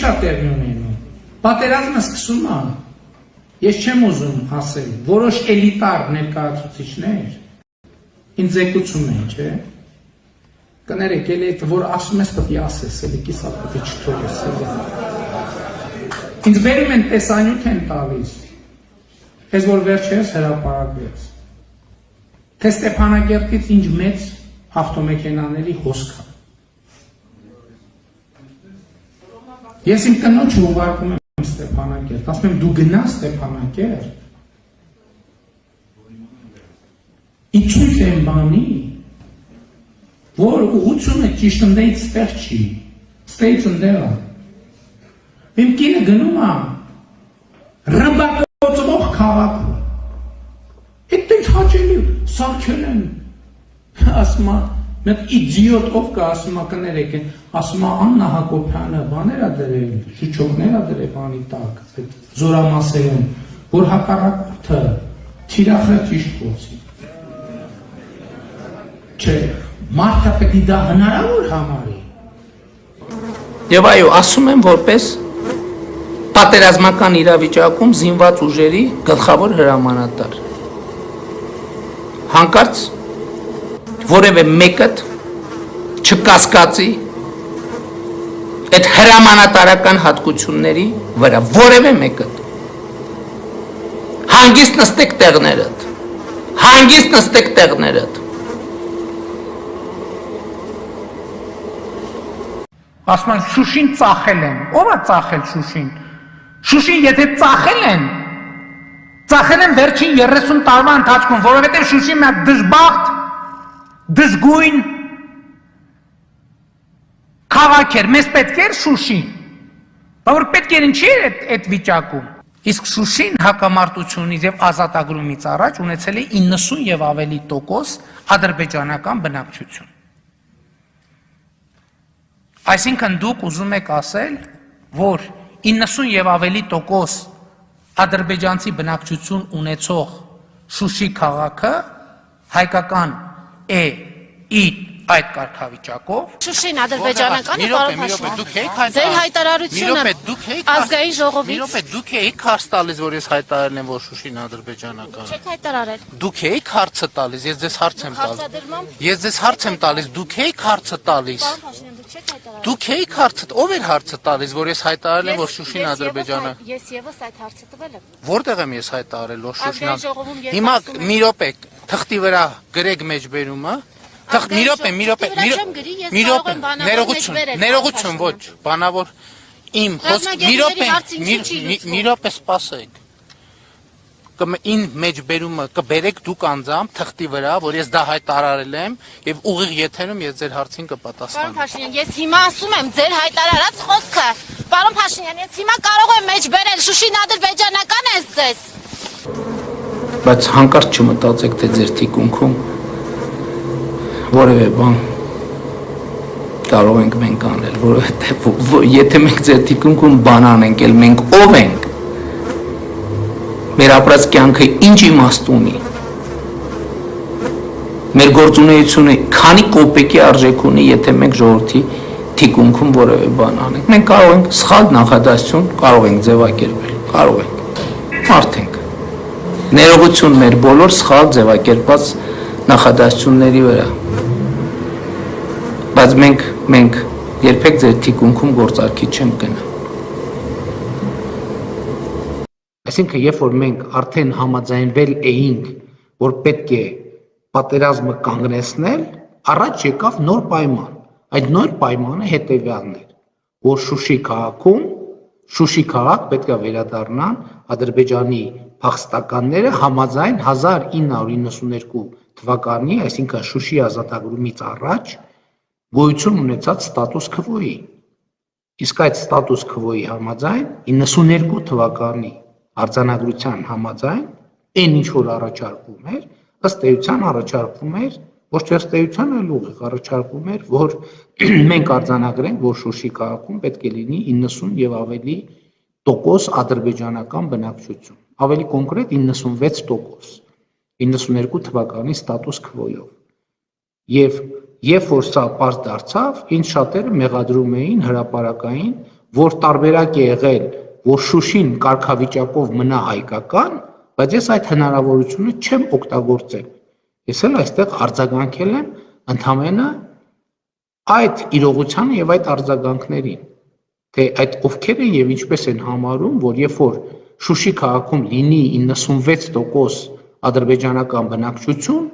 Ինչ է տեղի ունենում։ Պատերազմը սկսում է։ Ես չեմ ուզում ասել, որոշ էլիտար ներկայացուցիչներ ինձ զեկուցում են, չէ՞։ Կներեք, էլի այդ որ ասում ես պետք է ասես, էլի կիսա պետք է չթողես, էլի։ Ինձ բերում են տեսանյութ են տալիս։ Այս որ վերջերս հրապարակվեց։ Թե Ստեփանագերտից ինչ մեծ ավտոմեքենաների հոսք է։ Ես իմ տնոջը ուղարկում եմ Ստեփանագերտ, ասում եմ դու գնա Ստեփանագերտ։ Ինչու՞ են բանի, որ ուղղությունը ճիշտ ընդդեից ստեղ չի, ստեից ընդեղ է։ Իմ կինը գնում է ռմբակոծվող քաղաքում։ Այդ ինձ հաճելի սարքել են, ասում է, մեկ իդիոտ ով կա, ասում է, կներեք, ասում է Աննա Հակոբյանը բաներ է դրել, շուչողներ է դրել բանի տակ, այդ զորամասերում, որ հակառակորդը թիրախը ճիշտ գործի։ Չէ, մարդը պետք է դա հնարավոր համարի։ Եվ այո, ասում եմ որպես պատերազմական իրավիճակում զինված ուժերի գլխավոր հրամանատար։ Հանկարծ որևէ մեկը չկասկածի այդ հրամանատարական հատկությունների վրա, որևէ մեկը։ Հանգիստ նստեք տեղներդ, հանգիստ նստեք տեղներդ։ Ասում են Շուշին ծախել են, ով է ծախել Շուշին։ Շուշին եթե ծախել են վերջին 30 տարվա ընթացքում, որովհետև Շուշին մի դժբախտ, դժգույն քաղաք էր, մեզ պետք էր Շուշին, բայց որ պետք էր ինչի էր այդ վիճակում։ Իսկ Շուշին հակամարտությունից եւ ազատագրումից առաջ ունեցել է 90 եւ ավելի տոկոս ադրբեջանական բնակչություն։ Այսինքն դուք ուզում եք ասել, որ 90 եւ ավելի տոկոս ադրբեջանցի բնակչություն ունեցող Շուշի քաղաքը հայկական է այդ կարգավիճակով։ Շուշին ադրբեջանական է, պարոն Փաշինյան։ Ձեր հայտարարությունը ազգային ժողովից։ Դուք եք հարց տալիս, որ ես հայտարարել եմ, որ Շուշին ադրբեջանական է։ Չեք հայտարարել։ Դուք եք հարցը տալիս, ես ձեզ հարց եմ տալիս։ Ես ձեզ հարց եմ տալիս, դուք եք հարցը տալիս։ Պարոն Փաշինյան, դուք չեք հայտարարել։ Դուք եք հարցը, ով էր հարցը տալիս, որ ես հայտարարել եմ, որ Շուշին ադրբեջանը։ Ես եւս այդ հարցը տվել եմ։ Որտեղ եմ ես հայտարարել, որ Շուշին։ Ազգային ժողովում ես Հիմա ասում եմ։ մի րոպե, թղթի վրա գրեք մեջբերումը։ Մի րոպե, ներողություն, ոչ, բանավոր իմ մի րոպե սպասեք։ Ին մեջբերումը կբերեք դուք անձամբ թղթի վրա, որ ես դա հայտարարել եմ եւ ուղիղ եթերում ես ձեր հարցին կպատասխանեմ։ Պարոն Փաշինյան, ես հիմա ասում եմ ձեր հայտարարած խոսքը։ Պարոն Փաշինյան, ես հիմա կարող եմ մեջբերել Շուշին ադրբեջանական է ձեզ։ Բայց հանկարծ չմտածեք, թե ձեր թիկունքում որևէ բան կարող ենք մենք անել, որովհետև եթե մենք ձեր թիկունքում բան անենք, էլ մենք ով ենք, մեր ապրած կյանքը ինչ իմաստ ունի, մեր գործունեությունը քանի կոպեկի արժեք ունի, եթե մենք ժողովրդի թիկունքում որևէ բան անենք, մենք կարող ենք սխալ նախադասություն կարող ենք ձևակերպել, կարող ենք, մարդ ենք, ներողություն մեր բոլոր սխալ ձևակերպած նախադասությունների վրա, բայց մենք երբեք ձեր թիկունքում գործարքի չենք գնա։ Այսինքն, երբ որ մենք արդեն համաձայնվել էինք, որ պետք է պատերազմը կանգնեցնել, առաջ եկավ նոր պայման։ Այդ նոր պայմանը հետևյալն էր, որ Շուշի քաղաք պետք է վերադառնան Ադրբեջանի փախստականները համաձայն 1992 թվականի, այսինքն Շուշի ազատագրումից առաջ գոյություն ունեցած ստատուս քվոյի։ Իսկ այդ ստատուս քվոյի համաձայն 92 թվականի արձանագրության համաձայն այն ինչ որ առաջարկվում էր, ըստ էության առաջարկվում էր, ոչ թե ըստ էության, այլ ուղիղ առաջարկվում էր, որ մենք արձանագրենք, որ Շուշի քաղաքում պետք է լինի 90 եւ ավելի տոկոս ադրբեջանական բնակչություն, ավելի կոնկրետ 96%, 92 թվականի ստատուս քվոյով։ Եվ երբ որ սա պարզ դարձավ, ինձ շատերը մեղադրում էին հրապարակային, որ տարբերակ է եղել, որ Շուշին կարգավիճակով մնա հայկական, բայց ես այդ հնարավորությունը չեմ օգտագործել։ Ես էլ այստեղ արձագանքել եմ ընդհանրապես այդ իրողությանը եւ այդ արձագանքներին, թե այդ ովքեր են եւ ինչպես են համարում, որ երբ որ Շուշի քաղաքում լինի 96% ադրբեջանական բնակչություն,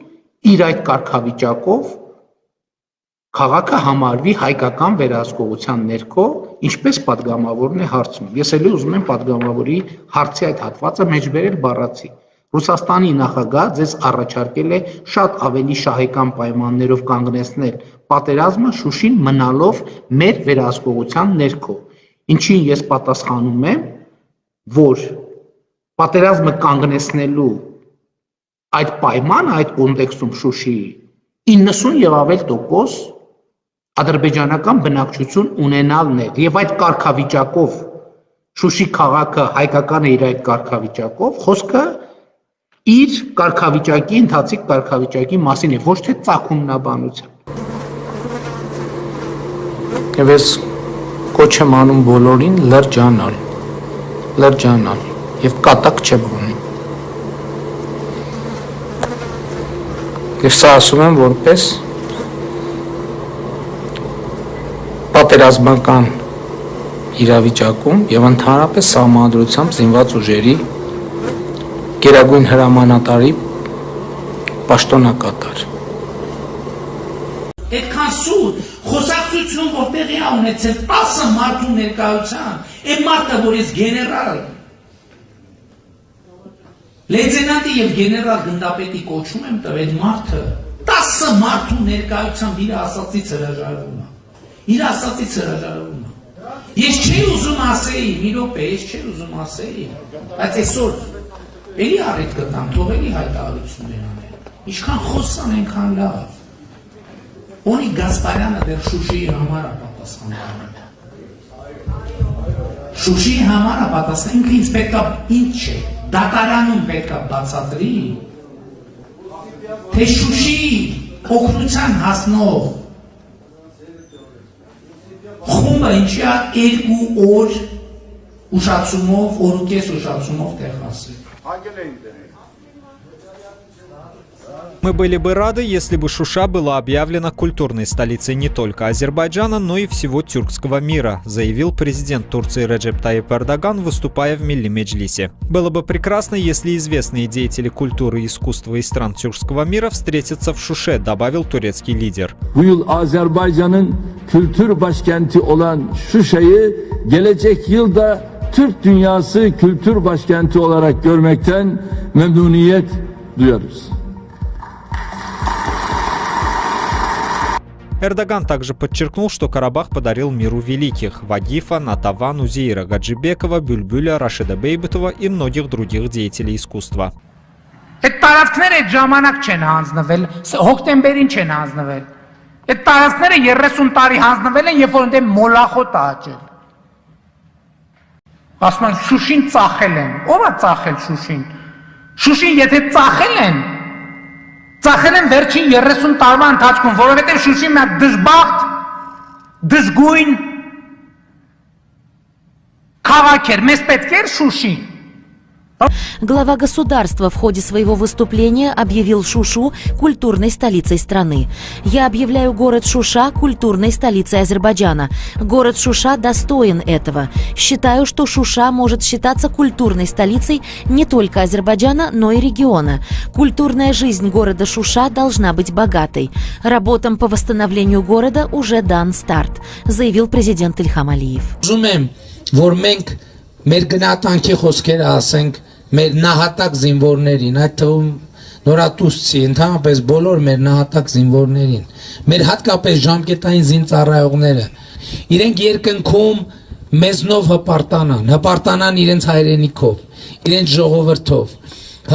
իր այդ կարգավիճակով քաղաքը համարվի հայկական վերահսկողության ներքո, ինչպես падգամավորն է հարցնում։ Ես էլի ուզում եմ падգամավորի հարցի այդ հատվածը մեջբերել բառացի։ Ռուսաստանի նախագահ ձեզ առաջարկել է շատ ավելի շահեկան պայմաններով կանգնեցնել պատերազմը Շուշին մնալով մեր վերահսկողության ներքո։ Ինչին ես պատասխանում եմ, որ պատերազմը կանգնեցնելու այդ պայմանը, այդ կոնտեքստում Շուշիի 90 եւ ավել տոկոս ադրբեջանական բնակչություն ունենալն է եւ այդ կարգավիճակով Շուշի քաղաքը հայկական է իր այդ կարգավիճակով, խոսքը իր կարգավիճակի, ընթացիկ կարգավիճակի մասին է, ոչ թե ծագումնաբանության։ Եվ ես կոչ եմ անում բոլորին լրջանալ եւ կատակ չբռնի։ Եվ սա ասում եմ որպես պատերազմական իրավիճակում եւ ընդհանրապես սահմանադրությամբ զինված ուժերի գերագույն հրամանատարի պաշտոնակատար։ Այդքան սուր խոսակցություն որտեղ է ունեցել 10 մարդու ներկայության, այդ մարդը որ ես գեներալ լեյտենանտի եւ գեներալ գնդապետի կոչում եմ տվել, այդ մարդը 10 մարդու ներկայությամբ իր ասածից հրաժարվում է։ Իր ասածից հրաժարվում է։ Ես չի ուզում ասեի, մի րոպե, ես չի ուզում ասեի, բայց այսօր էլի առիթ կտամ, թող էլի հայտարարություններ անել։ Ինչքան խոսան այնքան լավ։ Օնի Գասպարյանը դեռ Շուշիի համար է պատասխանում։ Շուշիի համար է պատասխանում, ինքը ինձ պետք է ինչ է, դատարանում պետք է բացատրի, թե Շուշիի օգնության հասնող խումբը ինչի է 2 օր ուշացումով, օրուկես ուշացումով տեղ հասել։ Мы были бы рады, если бы Шуша была объявлена культурной столицей не только Азербайджана, но и всего тюркского мира, заявил президент Турции Реджеп Тайип Эрдоган, выступая в Милли Меджлисе. Было бы прекрасно, если известные деятели культуры и искусства из стран тюркского мира встретятся в Шуше, добавил турецкий лидер. Bu yıl Azerbaycan'ın kültür başkenti olan Şuşa'yı gelecek yılda Türk dünyası kültür başkenti olarak görmekten memnuniyet duyarız. Эрдоган также подчеркнул, что Карабах подарил миру великих – Вагифа, Натаван, Узейра Гаджибекова, Бюльбюля, Рашида Бейбетова и многих других деятелей искусства. Այդ տարածքները այդ ժամանակ չեն հանձնվել, հոկտեմբերին չեն հանձնվել։ Այդ տարածքները 30 տարի հանձնվել են, երբ որ ընդեմ մոլախոտ աճել։ Ասում են Շուշին ծախել են։ Ո՞վ է ծախել Շուշին։ Շուշին եթե ծախել են վերջին 30 տարվա ընթացքում, որովհետև Շուշին մի դժբախտ, դժգույն քաղաք էր, մեզ պետք էր Շուշին։ Глава государства в ходе своего выступления объявил Шушу культурной столицей страны. Я объявляю город Шуша культурной столицей Азербайджана. Город Шуша достоин этого. Считаю, что Шуша может считаться культурной столицей не только Азербайджана, но и региона. Культурная жизнь города Шуша должна быть богатой. Работам по восстановлению города уже дан старт, заявил президент Ильхам Алиев. Մեր գնահատանքի խոսքերը ասենք մեր նահատակ զինվորներին, այդ թվում նորատուսցի, ընդհանրապես բոլոր մեր նահատակ զինվորներին, մեր հատկապես ժամկետային զինծառայողները, իրենք երկնքում մեզնով հպարտանան իրենց հայրենիքով, իրենց ժողովրդով,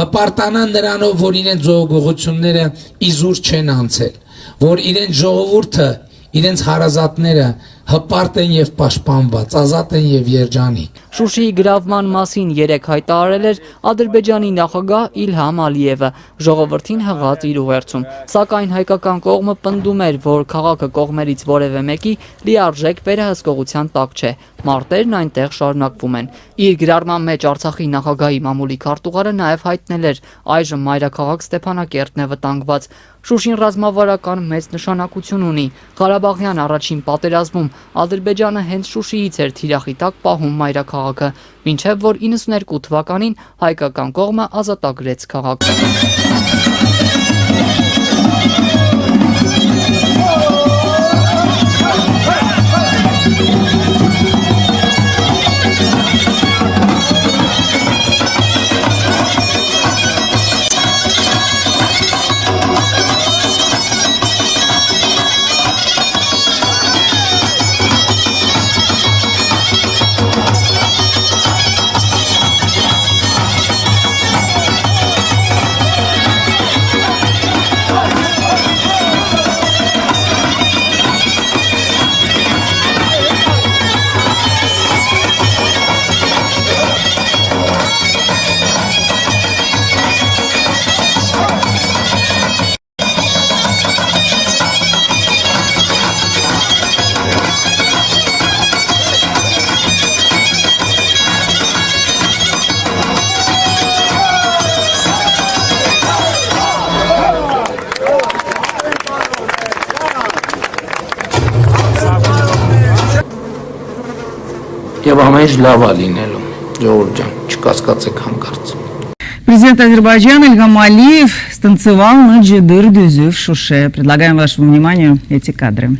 հպարտանան նրանով, որ իրենց ժողովությունները իզուր չեն անցել, որ իրենց ժողովուրդը, իրենց հարազատները հպարտ են եւ պաշտպանված, ազատ են եւ երջանիկ։ Շուշիի գրավման մասին երեկ հայտարարել էր Ադրբեջանի նախագահ Իլհամ Ալիևը ժողովրդին հղած իր ուղերձում, սակայն հայկական կողմը պնդում էր, որ քաղաքը կողմերից որևէ մեկի լիարժեք վերահսկողության տակ չէ, մարտերն այնտեղ շարունակվում են։ Իր գրառման մեջ Արցախի նախագահի մամուլի քարտուղարը նաև հայտնել էր, այժմ մայրաքաղաք Ստեփանակերտն է վտանգված։ Շուշին ռազմավարական մեծ նշանակություն ունի։ Ղարաբաղյան առաջին պատերազմում Ադրբեջանը հենց Շուշիից էր թիրախի տակ պահում մայրաքաղաքը, մինչև որ 92 թվականին հայկական կողմը ազատագրեց քաղաքը։ Եվ ամեն ինչ լավ է լինելու, Ժողովուրդ ջան, չկասկածեք հանկարծ։ Президент Азербайджана Ильгам Алиев станцевал на Джидыр-Дюзю в Шуше. Предлагаем вашему вниманию эти кадры.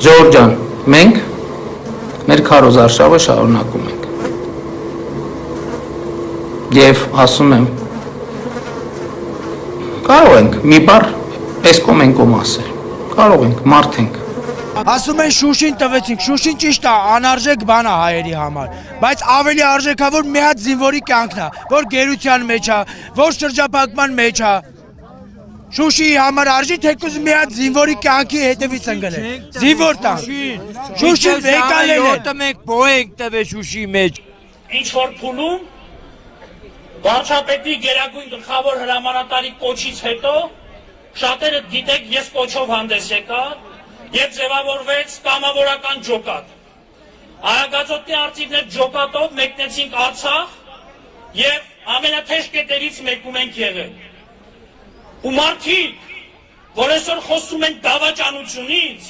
Ժողովուրդ ջան, մենք մեր քարոզարշավը շարունակում ենք։ Եվ ասում եմ, կարող ենք մի բառ էսկոմենկոմ ասել, կարող ենք, մարդ ենք։ Ասում են Շուշին տվեցինք, Շուշին ճիշտ է, անարժեք բան է հայերի համար, բայց ավելի արժեք է, որ մի հատ զինվորի կյանքն է, որ գերության մեջ է, որ շրջափակման մեջ է։ Շուշիի համար արժի թեկուզ մի հատ զինվորի կյանքի հետևից ընկել։ Զինվոր տան։ Շուշին վեկալել է։ Մենք փոենք տվել Շուշիի մեջ։ Ինչ որ փուլում վարչապետի գերագույն գլխավոր հրամանատարի կոչից հետո շատերը գիտեք, ես կոչով հանդես եկա եւ ձևավորվեց կամավորական ջոկատ։ Արագածոտնի արծիվներ ջոկատով մեկնեցինք Արցախ եւ ամենաթեժ կետերից մեկում ենք եղել։ Ու մարդիկ, որ այսօր խոսում են դավաճանությունից,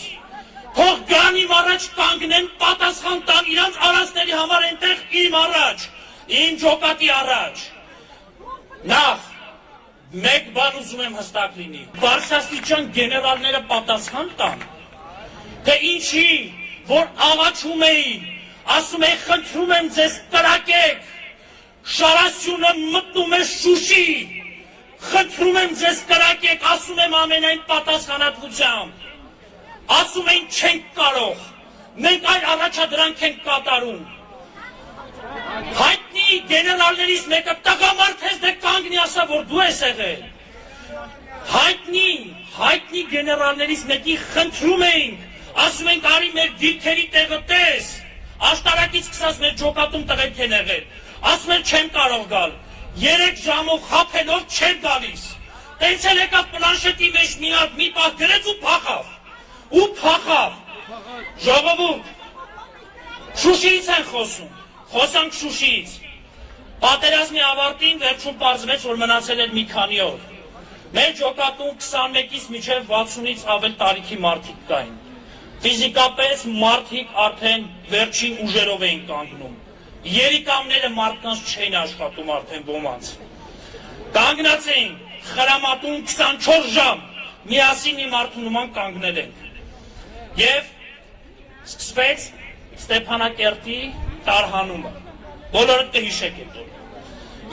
թող գան իմ առաջ կանգնեն, պատասխան տան իրանց արածների համար այնտեղ իմ առաջ, իմ ջոկատի առաջ։ Նախ, մեկ բան ուզում եմ հստակ լինի, բարձրաստիճան գեներալները պատասխան տան, թե ինչի, որ աղաչում էի, ասում էի, խնդրում եմ ձեզ կրակեք, շարասյունը մտնում է Շուշի, խնդրում եմ ձեզ կրակեք, ասում եմ ամենայն պատասխանատվությամբ, ասում են չենք կարող, մենք այլ առաջադրանք ենք կատարում։ Հայտնի գեներալներից մեկը տղամարդ ես դե կանգնի ասա, որ դու ես եղել։ Հայտնի գեներալներից մեկի խնդրում ենք, ասում ենք արի մեր դիրքերի տեղը տես, աշտարակից սկսած մեր ջոկատում տղեկ են եղել։ ասում են չեմ կարող գալ, 3 ժամով խափելով չեր գալիս, տեսել եկավ պլանշետի մեջ մի պահ գրեց ու փախավ, ժողովուրդ, Շուշիից են խոսում, խոսանք Շուշիից, պատերազմի ավարտին վերջում պարզվեց, որ մնացել էր մի քանի օր, մեր ջոկատում 21-ից մինչև 60-ից ավել տարիքի մարդիկ կային, ֆիզիկապես մարդիկ արդեն վերջին ուժերով էին կանգնում, երիկամները մարդկանց չէին աշխատում արդեն ոմանց, կանգնած էին, խրամատում 24 ժամ, միասին մի մարդու նման կանգնել ենք, և սկսվեց Ստեփանակերտի տարհանումը, բոլորդ կհիշեք եք,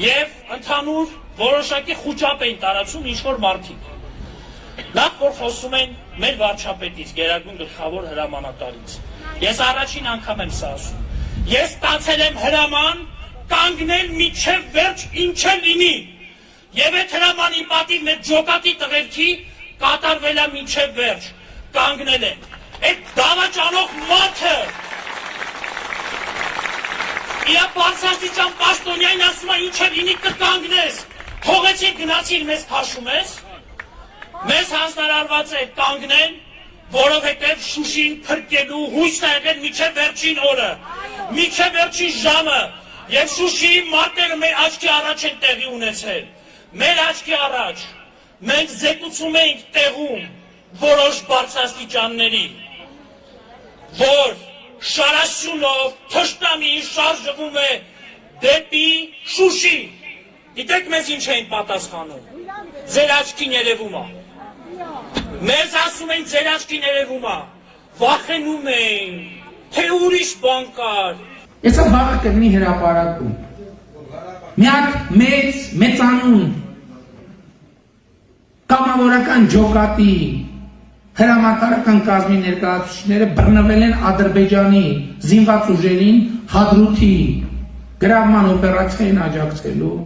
և ընդհանուր որոշակի խուճապ էին տարածում ինչ-որ մարդիկ, նախ որ խոսում են մեր վարչապետից, գերագույն գլխավոր հրամանատարից, ես առաջին անգամ եմ սա ասում, ես ստացել եմ հրաման կանգնել մինչև վերջ ինչ էլ լինի, և այդ հրամանի պատիվ մեր ջոկատի տղերքի կատարվել է մինչև վերջ, կանգնել են, այդ դավաճանող մարդը իրա բարձրաստիճան պաշտոնյային ասում է ինչ է լինի կկանգնես, թողեցիր գնացիր մեզ քաշում ես, մեզ հանձնարարված է կանգնեն, որովհետև Շուշին փրկելու հույսն է եղել մինչև վերջին օրը, մինչև վերջին ժամը, և Շուշիի մարտերը մեր աչքի առաջ են տեղի ունեցել, մեր աչքի առաջ, մենք զեկուցում ենք տեղում որոշ բարձրաստիճանների, որ շարասյունով թշնամին շարժվում է դեպի Շուշի, գիտեք մեզ ինչ էին պատասխանում, ձեր աչքին երևում է, մեզ ասում են ձեր աչքին երևում է, վախենում էին, թե ուրիշ բան կար, Եսա բաղը կրնի հրապարակում, միակ մեծանուն կամավորական ջոկատի հրամանատարական կազմի ներկայացուցիչները բռնվել են Ադրբեջանի զինված ուժերին Հադրութի գրավման օպերացիային աջակցելու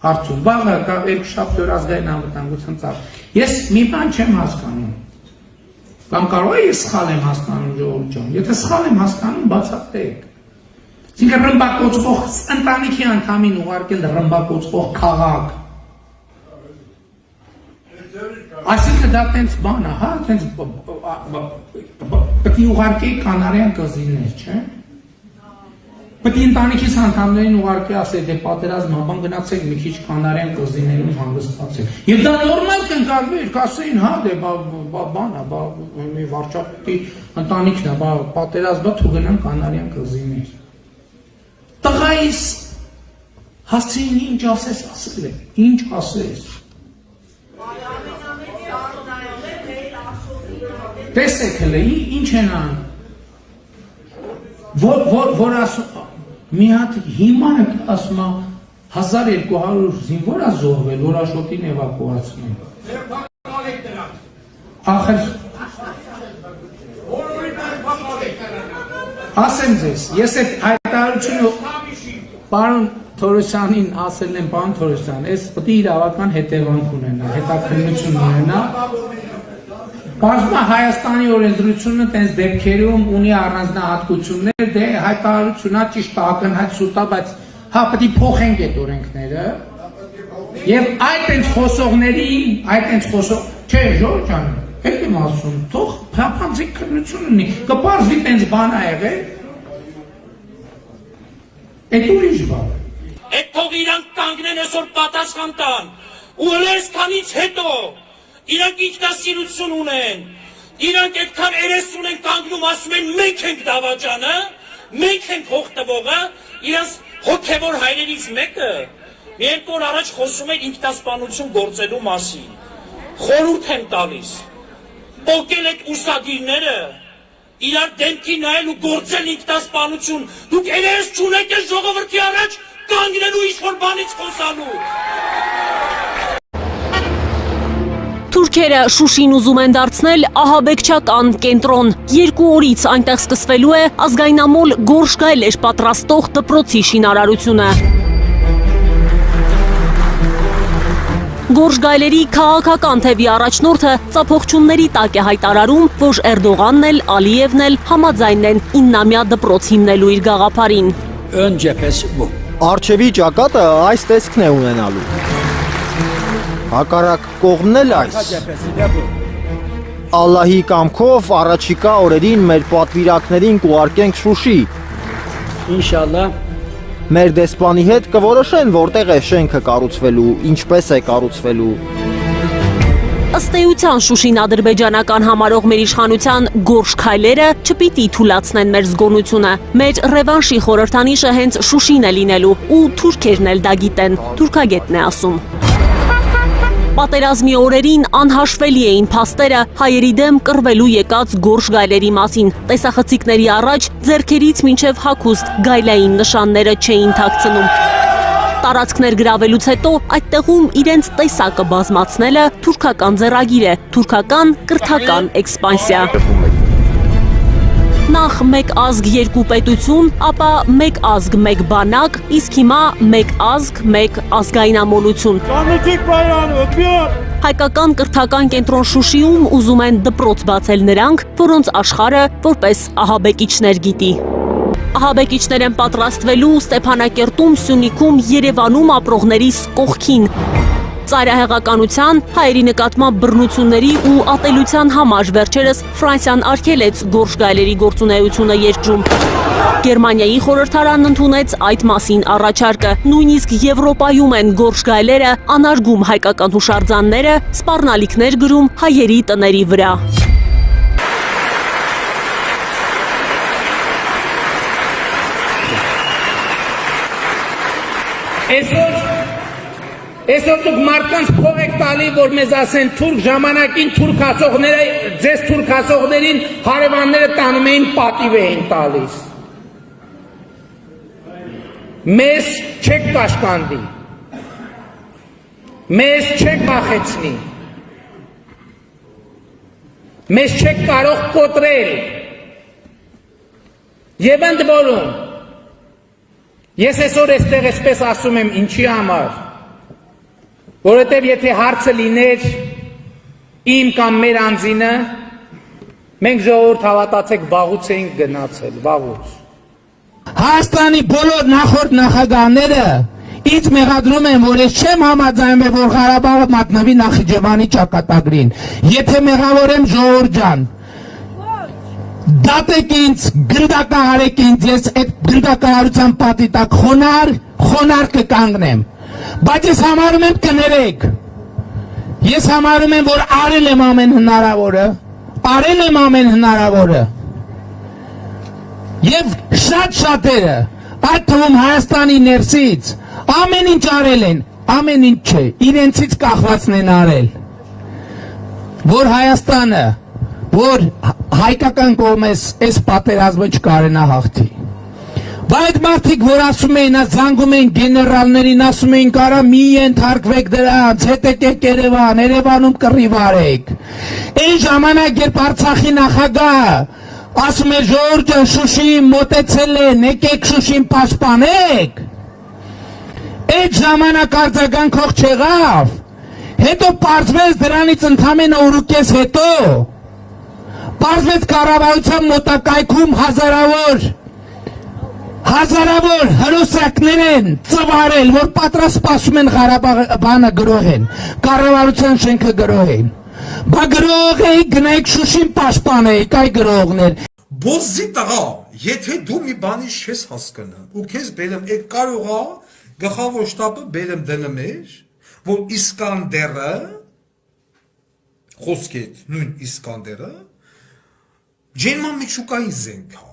հարցում։ Վաղը երկուշաբթի օր ազգային անվտանգության ծառ։ Ես մի բան չեմ հասկանում։ Կամ կարող է ես սխալ եմ հասկանում ժողովուրդ ջան։ Եթե սխալ եմ հասկանում, բացատրեք։ Այսինքն ռմբակոծող ընտանիքի անդամին ուղարկել ռմբակոծող քաղաք։ Այսինքն դա տենց բան է, հա, տենց պետք է ուղարկեի կանարյան կղզիներ, չէ՞։ Պետք է ընտանիքիս անդամներին ուղարկեի ասել, դե պատերազմ բան գնացեք մի քիչ կանարյան կղզիներում հանգստացեք։ Եվ դա նորմալ կընկալվեր, կասեին, հա, դե բան է, մի վարչապետի ընտանիքն է, պատերազմը թող գնան կանարյան կղզիներ։ Տղայիս հասցեին ինչ ասես ասել է, ինչ ասես։ Տեսեք հլը, ինչ են ան, որ ասում, մի հատ հիմա ասում 1200 զինվոր է զոհվել, որ Աշոտին էվակուացնում։ Ախր, ասեմ ձեզ, ես այդ հայտարարությունը պարոն Թորոսյանին ասել եմ, պարոն Թորոսյան, ես պետք է իրավական հետևանք ունենա, հետաքննություն ունենա, Բազմա Հայաստանի օրենսդրությունը տենց դեպքերում ունի առանձնահատկություններ, դե հայտարարությունա ճիշտ ակնհայտ սուտ է, բայց հա պետք է փոխենք այդ օրենքները։ Եվ այդ տենց խոսողներին, չէ, Ժորժ ջան, հետ եմ ասում, թող փափանցիկ քննություն ունի, կպարզվի տենց բան ա եղել։ Այդ ուրիշ բան։ Այդ թող իրանք կանգնեն այսօր պատասխան տան, ու հլերսքանից հետո իրանք ինքնասիրություն ունեն, իրանք այդքան երես ունեն կանգնում, ասում են մենք ենք դավաճանը, մենք ենք հողտվողը, իրանց հոգևոր հայրերից մեկը մի երկու օր առաջ խոսում էր ինքնասպանություն գործելու մասին, խորհուրդ են տալիս, պոկել այդ ուսադիրները, իրար դեմքի նայել ու գործել ինքնասպանություն, դուք երես չունեք այս ժողովրդի առաջ կանգնելու ինչ-որ բանից խոսալու։ Թուրքերը Շուշին ուզում են դարձնել ահաբեկչական կենտրոն։ 2 օրից այնտեղ սկսվելու է ազգայնամոլ Գորշ գայլեր պատրաստող դպրոցի շինարարությունը։ Գորշ գայլերի քաղաքական թևի առաջնորդը ծափողջունների տակ է հայտարարում, որ Էրդողանն էլ, Ալիևն էլ համաձայն են 9-ամյա դպրոց հիմնելու իր գաղափարին։ Ön cephesi bu. Արջևի ճակատը այս տեսքն է ունենալու։ Հակառակ կողմն էլ այս։ Ալլահի կամքով առաջիկա օրերին մեր պատվիրակներին կուղարկենք Շուշի։ Ինշալլահ։ Մեր դեսպանի հետ կորոշեն որտեղ է շենքը կառուցվելու, ինչպես է կառուցվելու։ Ըստ էության Շուշին ադրբեջանական համարողմեր իշխանության գորշ քայլերը չպիտի թուլացնեն մեր զգոնությունը։ Մեր ռևանշի խորհրդանիշը հենց Շուշին է լինելու ու թուրքերն էլ դա գիտեն, թուրքագետն է ասում։ Պատերազմի օրերին անհաշվելի էին փաստերը հայերի դեմ կռվելու եկած գորշ գայլերի մասին։ Տեսախցիկների առաջ ձեռքերից մինչև հագուստ գայլային նշանները չէին թաքցնում։ Տարածքներ գրավելուց հետո այդտեղում իրենց տեսակը բազմացնելը թուրքական ձեռագիր է, թուրքական կրթական էքսպանսիա։ Նախ մեկ ազգ երկու պետություն, ապա մեկ ազգ մեկ բանակ, իսկ հիմա մեկ ազգ մեկ ազգայնամոլություն։ Հայկական կրթական կենտրոն Շուշիում ուզում են դպրոց բացել նրանք, որոնց աշխարհը որպես ահաբեկիչներ գիտի։ Ահաբեկիչներ են պատրաստվելու Ստեփանակերտում, Սյունիքում, Երևանում ապրողների կողքին։ Ծայրահեղականության, հայերի նկատմամբ բռնությունների ու ատելության համար վերջերս Ֆրանսիան արգելեց գորշ գայլերի գործունեությունը երկրում։ Գերմանիայի խորհրդարանն ընդունեց այդ մասին առաջարկը։ Նույնիսկ Եվրոպայում են գորշ գայլերը անարգում հայկական հուշարձանները, սպառնալիքներ գրում հայերի տների վրա։ Այսօր դուք մարդկանց փող եք տալի, որ մեզ ասեն թուրք ժամանակին թուրք ասողները, ձեզ թուրք ասողներին հարևանները տանում էին պատիվ էին տալիս։ Մեզ չեք կաշկանդի, մեզ չեք վախեցնի, մեզ չեք կարող կոտրել, եւ ընդ որում, ես այսօր այստեղ այսպես ասում եմ ինչի համար, որովհետև եթե հարցը լիներ իմ կամ մեր անձինը, մենք ժողովուրդ հավատացեք վաղուց էինք գնացել, վաղուց։ Հայաստանի բոլոր նախորդ նախագահները ինձ մեղադրում են, որ ես չեմ համաձայնվել, որ Ղարաբաղը մատնվի Նախիջևանի ճակատագրին։ Եթե մեղավոր եմ ժողովուրդ ջան, դատեք ինձ, գնդակահարեք ինձ, ես այդ գնդակահարության պատի տակ խոնար կկանգնեմ։ Բայց ես համարում եմ կներեք, ես համարում եմ, որ արել եմ ամեն հնարավորը, և շատ շատերը, այդ թվում Հայաստանի ներսից, ամեն ինչ արել են, ամեն ինչ չէ, իրենցից կախվածն են արել, որ Հայաստանը, որ հայկական կողմես այս պատերազմը չկարենա հաղթի։ Բայց մարդիկ, որ ասում էին, զանգում էին գեներալներին, ասում էին, կարա մի ենթարկվեք դրանց, հետ եկեք Երևան, Երևանում կռիվ արեք։ Այն ժամանակ, երբ Արցախի նախագահը ասում է ժողովուրդը Շուշիին մոտեցել են, եկեք Շուշին պաշտպանեք, այդ ժամանակ արձագանքող չեղավ, հետո պարզվեց դրանից ընդամենը օրուկես հետո, պարզվեց կառավարության մոտակայքում հազարավոր հրոսակներ են ծվարել, որ պատրաստ սպասում են Ղարաբաղը գրոհեն, կառավարության շենքը գրոհեն։ Բա գրող էի գնայք Շուշին պաշտպանեիք, այ գրողներ։ Բոզի տղա, եթե դու մի բանի չես հասկանում, ու քեզ բերեմ, այդ կարող է գլխավոր շտաբը բերեմ դնեմ էր, որ Իսկանդերը, խոսքի հետ նույն Իսկանդերը, ջերման միջուկային զենք է։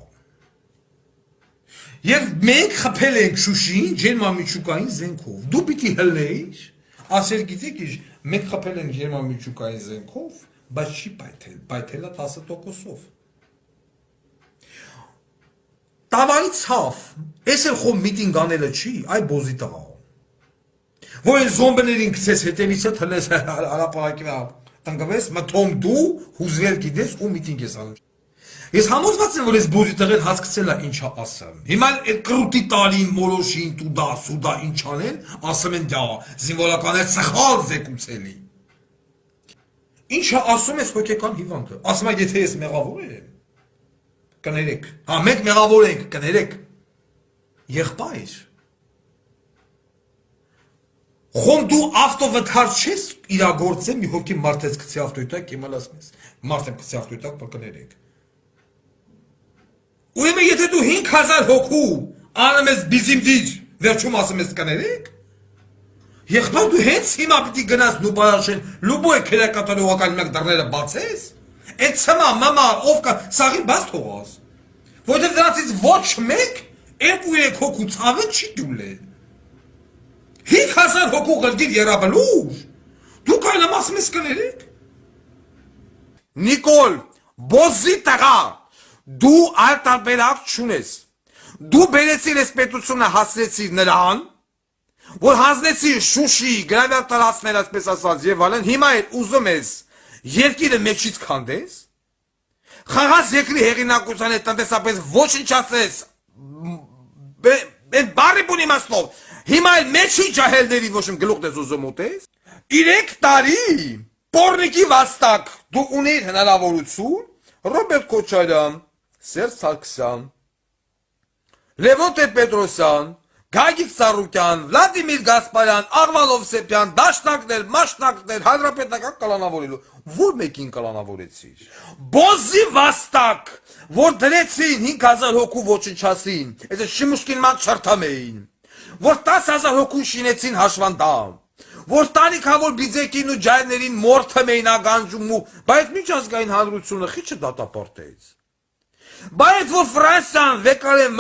Եվ մենք խփել ենք Շուշին ջերմամիջուկային զենքով։ Դու պիտի հլնեիր, ասել գիտեք ինչ, մենք խփել ենք ջերմամիջուկային զենքով, բայց չի պայթել, պայթելա 10%-ով։ Տավայի ցավ, ես էլ խո միտինգ անելը չի, այ բոզի տղա։ Որ այն զոմբերին գցես հետևից հլես հրապարակի վրա, տնկվես, մտում դու հուզվել գիտես ու միտինգ ես անում։ Ես համոզված եմ, որ ես բոզի տղեն հասկացել է ինչա ասեմ։ Հիմա այդ կրուտի տալին, մորոշին, տուդա, սուդա ինչ անեն, ասում են դա, զինվորական է սխալ զեկուցելի։ Ինչա ասում ես հոգեկան հիվանդը։ Ասում է, եթե ես մեղավոր եմ, կներեք։ Հա, մենք մեղավոր ենք, կներեք։ Եղբայր։ Խոմ դու ավտովթար չես իրագործել մի հոգի մարդեց գցի ավտոյտակ իմալաս մեզ մարդը գցի ավտոյտակ բկներեք Ուրեմն եթե դու 5000 հոգու անում ես բիզիմդիր վերջում ասում ես կներեք Եղբայր դու հենց հիմա պիտի գնաս Լուբաշեն Լուբոյ քերակատարողական մեկ դռները բացես Այդ սմա մամա ով կա սաղին բաց թողած Որտեվ դրանից ոչ մեկ 2-3 հոգու ցավը չի դուլել 5000 հոգու գլգիր երաբլուր դու կայնամ ասում ես կներեք Նիկոլ բոզի տղա դու այլ տարբերակ չունես դու բերեցիր ես պետությունը հասցրեցիր նրան որ հանձնեցիր Շուշի գրավյալ տարածքներ այսպես ասած եւ այլն հիմա էլ ուզում ես երկիրը մեջից քանդես խաղաց երկրի հեղինակության հետ տնտեսապես ոչնչացես բարի բուն իմաստով հիմա էլ մեջի ջահելների ոչմ գլուխ դες ուզում ուտես 3 տարի Պորնիկի վաստակ դու ունեիր հնարավորություն Ռոբերտ Քոչարյան Սերժ Սարգսյան Լևոն Տեր-Պետրոսյան Գագիկ Սարուկյան Վլադիմիր Գասպարյան Աղվալ Օվսեփյան Դաշնակներ Մաշնակներ Հանրապետական կալանավորելու որ մեկին կալանավորեցիր Բոզի վաստակ որ դրեցին 5000 հոգու ոչնչացին այսինքն Շիմուշկին ման չրթամեին որ 10000 հոգու շինեցին հաշվանդամ որ տանիքավոր բիձեկին ու ջայրներին մորթը էին ագանջում ու բայց միջազգային հանրությունը խիչը դատապարտեց Բայց որ Ֆրանսիան վեկարել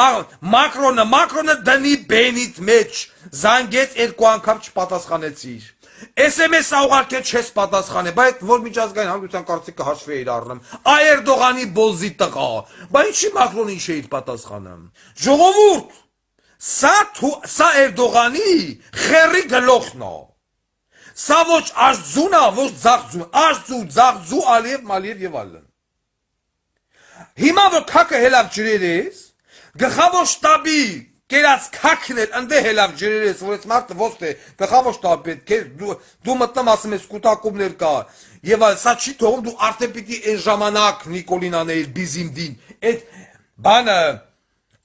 Մակրոնը դնի բենիտ մեջ զանգեց 2 անգամ չպատասխանեցիր SMS ուղարկեց չես պատասխանել բայց որ միջազգային հանրության կարծիքը հաշվի էր առնում Էրդողանի բոզի տղա բայց ինչի Մակրոնը ինչ էր պատասխանում Ժողովուրդ սա Էրդողանի խերի գլոխն է Սա ոչ աշձուն է ոչ ձախձուն աշձու Ալիև Մալիև եւ այլն Հիմա որ քակը հելավ ջրեր ես, գլխավոր շտաբի կերած քակն էլ ընդե հելավ ջրեր ես, որ այս մարդը ոստ է, գլխավոր շտաբի պետք է, դու մտնում ասում ես կուտակումներ կա, եւ այլ, սա չի թողում դու արդեն պիտի այն ժամանակ Նիկոլին անել բիզիմդին, այդ բանը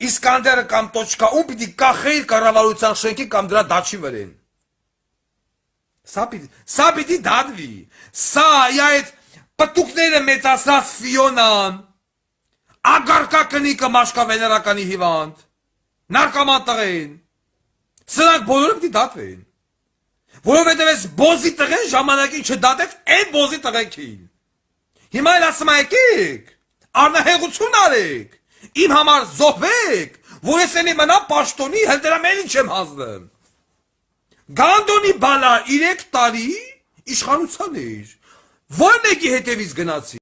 Իսկանդերը կամ տոչկա, ում պիտի կախեիր կառավարության շենքի կամ դրա դաչի վրեն։ Սա պիտի դադվի, սա այդ պտուկները մեծացած Ֆիոնան, Ագարկա կնիկը մաշկավեներականի հիվանդ, նարկաման տղեն, սրանք բոլորը պիտի դատվեն, որովհետև ես բոզի տղեն ժամանակին չդատեց այն բոզի տղենքին, հիմա էլ ասում եկեք, արնահեղություն արեք, իմ համար զոհվեք, որ ես ենի մնա պաշտոնի, հել դրա մենին չեմ հանձնեմ, Գանդոնի բալա 3 տարի իշխանության էր, որ մեկի հետևից գնացի,